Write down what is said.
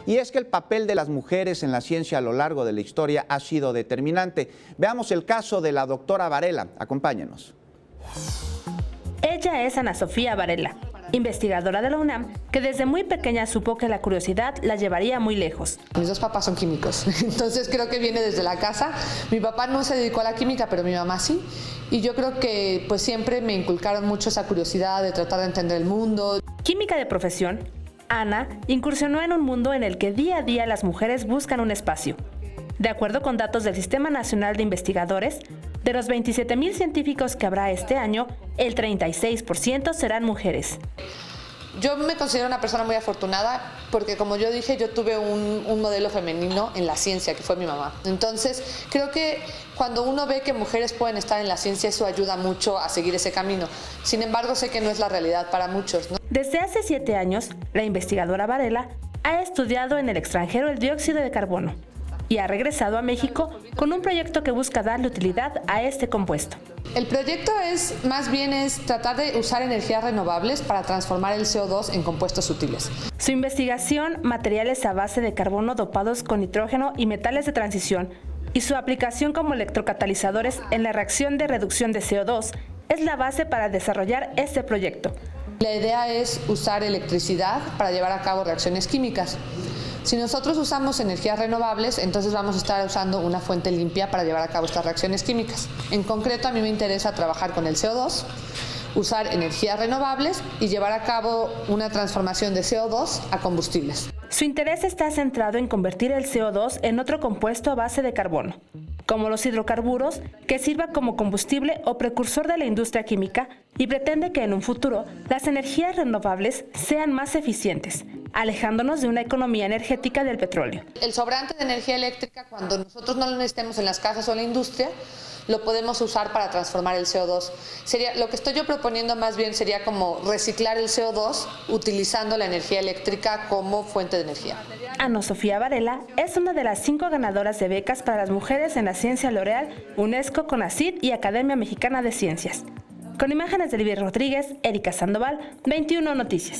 Y es que el papel de las mujeres en la ciencia a lo largo de la historia ha sido determinante. Veamos el caso de la doctora Varela. Acompáñenos. Ella es Ana Sofía Varela, investigadora de la UNAM, que desde muy pequeña supo que la curiosidad la llevaría muy lejos. Mis dos papás son químicos, entonces creo que viene desde la casa. Mi papá no se dedicó a la química, pero mi mamá sí. Y yo creo que pues siempre me inculcaron mucho esa curiosidad de tratar de entender el mundo. Química de profesión, Ana incursionó en un mundo en el que día a día las mujeres buscan un espacio. De acuerdo con datos del Sistema Nacional de Investigadores, de los 27,000 científicos que habrá este año, el 36% serán mujeres. Yo me considero una persona muy afortunada porque, como yo dije, yo tuve un modelo femenino en la ciencia, que fue mi mamá. Entonces, creo que cuando uno ve que mujeres pueden estar en la ciencia, eso ayuda mucho a seguir ese camino. Sin embargo, sé que no es la realidad para muchos, ¿no? Desde hace 7 años, la investigadora Varela ha estudiado en el extranjero el dióxido de carbono y ha regresado a México con un proyecto que busca darle utilidad a este compuesto. El proyecto es tratar de usar energías renovables para transformar el CO2 en compuestos útiles. Su investigación, materiales a base de carbono dopados con nitrógeno y metales de transición, y su aplicación como electrocatalizadores en la reacción de reducción de CO2 es la base para desarrollar este proyecto. La idea es usar electricidad para llevar a cabo reacciones químicas. Si nosotros usamos energías renovables, entonces vamos a estar usando una fuente limpia para llevar a cabo estas reacciones químicas. En concreto, a mí me interesa trabajar con el CO2, usar energías renovables y llevar a cabo una transformación de CO2 a combustibles. Su interés está centrado en convertir el CO2 en otro compuesto a base de carbono, como los hidrocarburos, que sirva como combustible o precursor de la industria química, y pretende que en un futuro las energías renovables sean más eficientes, alejándonos de una economía energética del petróleo. El sobrante de energía eléctrica, cuando nosotros no lo necesitemos en las casas o en la industria, lo podemos usar para transformar el CO2. Lo que estoy yo proponiendo más bien sería como reciclar el CO2 utilizando la energía eléctrica como fuente de energía. Ana Sofía Varela es una de las 5 ganadoras de becas para las mujeres en la ciencia L'Oréal, UNESCO, CONACYT y Academia Mexicana de Ciencias. Con imágenes de Elvira Rodríguez, Erika Sandoval, 21 Noticias.